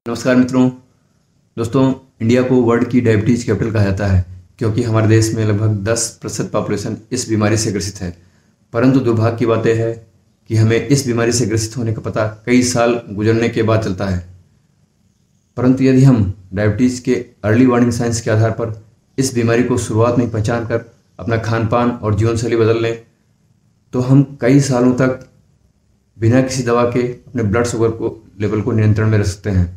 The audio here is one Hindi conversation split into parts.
नमस्कार मित्रों। दोस्तों, इंडिया को वर्ल्ड की डायबिटीज़ कैपिटल कहा जाता है क्योंकि हमारे देश में लगभग 10% पॉपुलेशन इस बीमारी से ग्रसित है। परंतु दुर्भाग्य की बात यह है कि हमें इस बीमारी से ग्रसित होने का पता कई साल गुजरने के बाद चलता है। परंतु यदि हम डायबिटीज़ के अर्ली वार्निंग साइंस के आधार पर इस बीमारी को शुरुआत में पहचान कर अपना खान पान और जीवनशैली बदल लें तो हम कई सालों तक बिना किसी दवा के अपने ब्लड शुगर को लेवल को नियंत्रण में रख सकते हैं।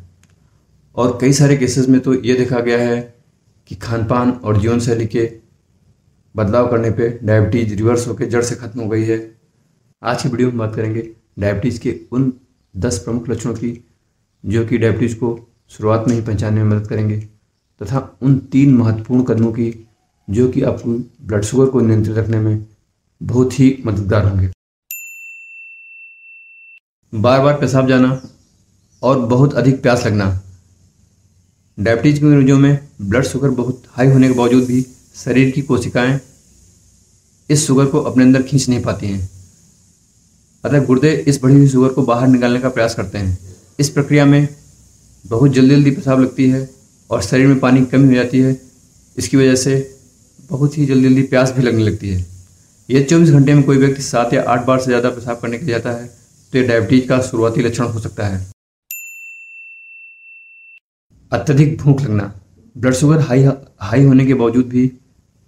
और कई सारे केसेस में तो ये देखा गया है कि खान पान और जीवन शैली के बदलाव करने पे डायबिटीज़ रिवर्स होकर जड़ से खत्म हो गई है। आज की वीडियो में बात करेंगे डायबिटीज़ के उन 10 प्रमुख लक्षणों की जो कि डायबिटीज़ को शुरुआत में ही पहचानने में मदद करेंगे तथा उन 3 महत्वपूर्ण कदमों की जो कि आपको ब्लड शुगर को नियंत्रित रखने में बहुत ही मददगार होंगे। बार बार पेशाब जाना और बहुत अधिक प्यास लगना। डायबिटीज़ के मरीजों में ब्लड शुगर बहुत हाई होने के बावजूद भी शरीर की कोशिकाएं इस शुगर को अपने अंदर खींच नहीं पाती हैं। अतः गुर्दे इस बढ़ी हुई शुगर को बाहर निकालने का प्रयास करते हैं। इस प्रक्रिया में बहुत जल्दी जल्दी पेशाब लगती है और शरीर में पानी की कमी हो जाती है। इसकी वजह से बहुत ही जल्दी जल्दी प्यास भी लगने लगती है। ये 24 घंटे में कोई व्यक्ति 7 या 8 बार से ज़्यादा पेशाब करने के लिए जाता है तो ये डायबिटीज़ का शुरुआती लक्षण हो सकता है। अत्यधिक भूख लगना। ब्लड शुगर हाई होने के बावजूद भी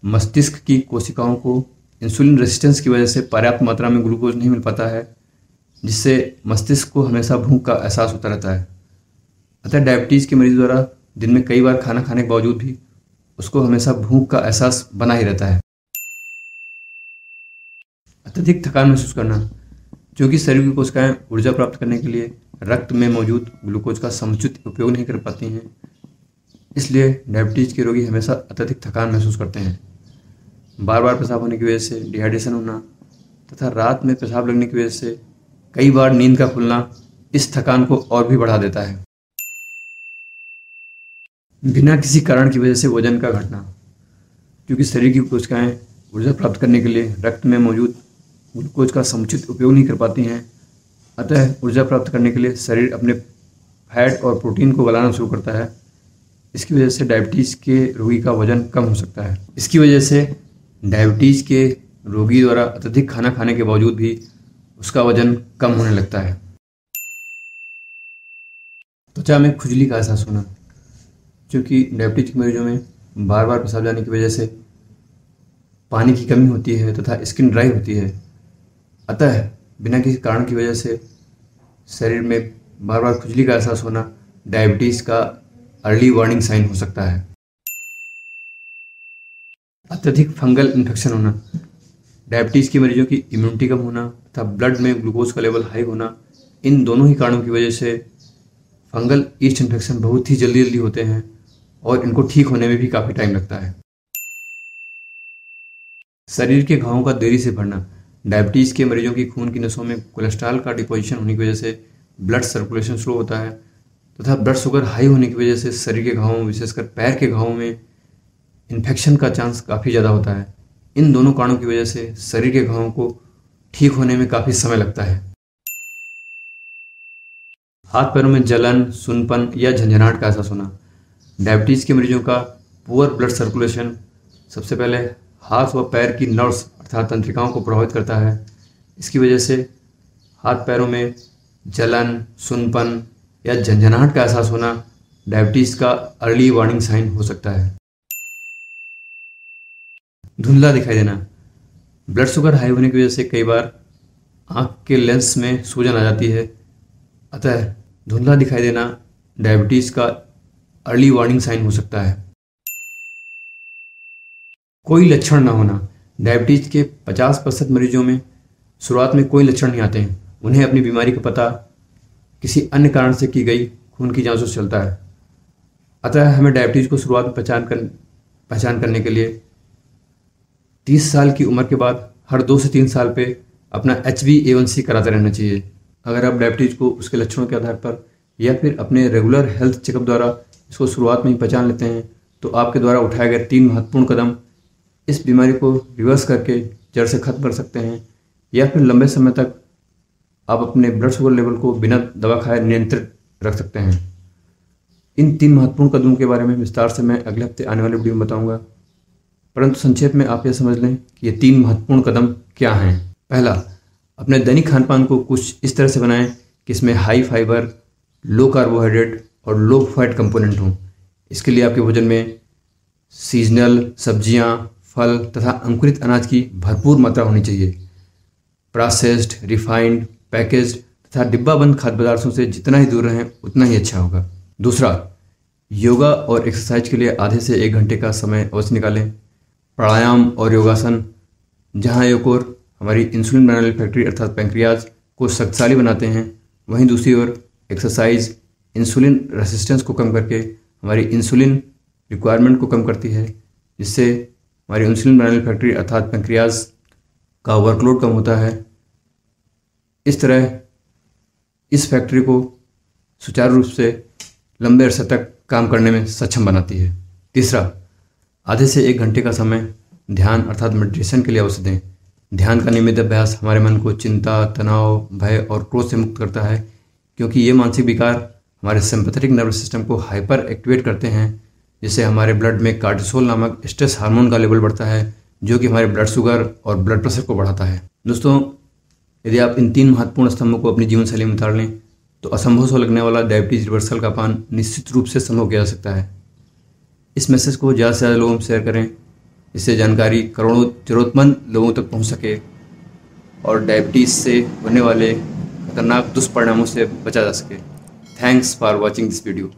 मस्तिष्क की कोशिकाओं को इंसुलिन रेजिस्टेंस की वजह से पर्याप्त मात्रा में ग्लूकोज नहीं मिल पाता है, जिससे मस्तिष्क को हमेशा भूख का एहसास होता रहता है। अतः डायबिटीज़ के मरीज द्वारा दिन में कई बार खाना खाने के बावजूद भी उसको हमेशा भूख का एहसास बना ही रहता है। अत्यधिक थकान महसूस करना। क्योंकि शरीर की कोशिकाएं ऊर्जा प्राप्त करने के लिए रक्त में मौजूद ग्लूकोज का समुचित उपयोग नहीं कर पाती हैं, इसलिए डायबिटीज़ के रोगी हमेशा अत्यधिक थकान महसूस करते हैं। बार बार पेशाब होने की वजह से डिहाइड्रेशन होना तथा रात में पेशाब लगने की वजह से कई बार नींद का खुलना इस थकान को और भी बढ़ा देता है। बिना किसी कारण की वजह से वजन का घटना। क्योंकि शरीर की कोशिकाएं ऊर्जा प्राप्त करने के लिए रक्त में मौजूद ग्लूकोज का समुचित उपयोग नहीं कर पाती हैं, अतः ऊर्जा प्राप्त करने के लिए शरीर अपने फैट और प्रोटीन को गलाना शुरू करता है। इसकी वजह से डायबिटीज़ के रोगी का वजन कम हो सकता है। इसकी वजह से डायबिटीज़ के रोगी द्वारा अत्यधिक खाना खाने के बावजूद भी उसका वजन कम होने लगता है। त्वचा में खुजली का एहसास होना। क्योंकि डायबिटीज़ के मरीजों में बार बार पेशाब जाने की वजह से पानी की कमी होती है तथा स्किन ड्राई होती है, अतः बिना किसी कारण की वजह से शरीर में बार बार खुजली का एहसास होना डायबिटीज़ का अर्ली वार्निंग साइन हो सकता है। अत्यधिक फंगल इन्फेक्शन होना। डायबिटीज़ के मरीजों की इम्यूनिटी कम होना तथा ब्लड में ग्लूकोज का लेवल हाई होना, इन दोनों ही कारणों की वजह से फंगल ईस्ट इन्फेक्शन बहुत ही जल्दी जल्दी होते हैं और इनको ठीक होने में भी काफ़ी टाइम लगता है। शरीर के घावों का देरी से भरना। डायबिटीज़ के मरीजों की खून की नसों में कोलेस्ट्रॉल का डिपोजिशन होने की वजह से ब्लड सर्कुलेशन स्लो होता है तथा ब्लड शुगर हाई होने की वजह से शरीर के घावों, विशेषकर पैर के घावों में इन्फेक्शन का चांस काफ़ी ज़्यादा होता है। इन दोनों कारणों की वजह से शरीर के घावों को ठीक होने में काफ़ी समय लगता है। हाथ पैरों में जलन, सुन्नपन या झंझनाहट का एहसास होना। डायबिटीज़ के मरीजों का पुअर ब्लड सर्कुलेशन सबसे पहले हाथ व पैर की नर्व्स अर्थात तंत्रिकाओं को प्रभावित करता है। इसकी वजह से हाथ पैरों में जलन, सुन्नपन या झंझनाहट का एहसास होना डायबिटीज़ का अर्ली वार्निंग साइन हो सकता है। धुंधला दिखाई देना। ब्लड शुगर हाई होने की वजह से कई बार आँख के लेंस में सूजन आ जाती है, अतः धुंधला दिखाई देना डायबिटीज़ का अर्ली वार्निंग साइन हो सकता है। कोई लक्षण न होना। डायबिटीज़ के 50% मरीजों में शुरुआत में कोई लक्षण नहीं आते हैं। उन्हें अपनी बीमारी का पता किसी अन्य कारण से की गई खून की जांचों से चलता है। अतः हमें डायबिटीज़ को शुरुआत में पहचान करने के लिए 30 साल की उम्र के बाद हर 2 से 3 साल पे अपना HbA1c कराते रहना चाहिए। अगर आप डायबिटीज़ को उसके लक्षणों के आधार पर या फिर अपने रेगुलर हेल्थ चेकअप द्वारा इसको शुरुआत में ही पहचान लेते हैं तो आपके द्वारा उठाए गए 3 महत्वपूर्ण कदम इस बीमारी को रिवर्स करके जड़ से खत्म कर सकते हैं या फिर लंबे समय तक आप अपने ब्लड शुगर लेवल को बिना दवा खाए नियंत्रित रख सकते हैं। इन 3 महत्वपूर्ण कदमों के बारे में विस्तार से मैं अगले हफ्ते आने वाले वीडियो में बताऊंगा, परंतु संक्षेप में आप यह समझ लें कि ये 3 महत्वपूर्ण कदम क्या हैं। पहला, अपने दैनिक खान पान को कुछ इस तरह से बनाएं कि इसमें हाई फाइबर, लो कार्बोहाइड्रेट और लो फैट कंपोनेंट हों। इसके लिए आपके भोजन में सीजनल सब्जियां, फल तथा अंकुरित अनाज की भरपूर मात्रा होनी चाहिए। प्रोसेस्ड, रिफाइंड, पैकेज्ड तथा डिब्बाबंद खाद्य पदार्थों से जितना ही दूर रहें उतना ही अच्छा होगा। दूसरा, योगा और एक्सरसाइज के लिए आधे से 1 घंटे का समय अवश्य निकालें। प्राणायाम और योगासन, जहाँ एक ओर हमारी इंसुलिन बनाने वाली फैक्ट्री अर्थात पैंक्रियाज को शक्तिशाली बनाते हैं, वहीं दूसरी ओर एक्सरसाइज इंसुलिन रेसिस्टेंस को कम करके हमारी इंसुलिन रिक्वायरमेंट को कम करती है, जिससे हमारी इंसुलिन बनाने वाली फैक्ट्री अर्थात पैंक्रियाज का वर्कलोड कम होता है। इस तरह इस फैक्ट्री को सुचारू रूप से लंबे अरसे तक काम करने में सक्षम बनाती है। तीसरा, आधे से 1 घंटे का समय ध्यान अर्थात मेडिटेशन के लिए अवश्य दें। ध्यान का नियमित अभ्यास हमारे मन को चिंता, तनाव, भय और क्रोध से मुक्त करता है, क्योंकि ये मानसिक विकार हमारे सिंपैथेटिक नर्वस सिस्टम को हाइपर एक्टिवेट करते हैं, जिससे हमारे ब्लड में कार्टिसोल नामक स्ट्रेस हार्मोन का लेवल बढ़ता है, जो कि हमारे ब्लड शुगर और ब्लड प्रेशर को बढ़ाता है। दोस्तों, यदि आप इन 3 महत्वपूर्ण स्तंभों को अपनी जीवन शैली में उतार लें तो असंभव से लगने वाला डायबिटीज रिवर्सल का पान निश्चित रूप से संभव किया जा सकता है। इस मैसेज को ज़्यादा से ज़्यादा लोगों में शेयर करें, जिससे जानकारी करोड़ों ज़रूरतमंद लोगों तक पहुंच सके और डायबिटीज़ से होने वाले खतरनाक दुष्परिणामों से बचा जा सके। Thanks for watching this video.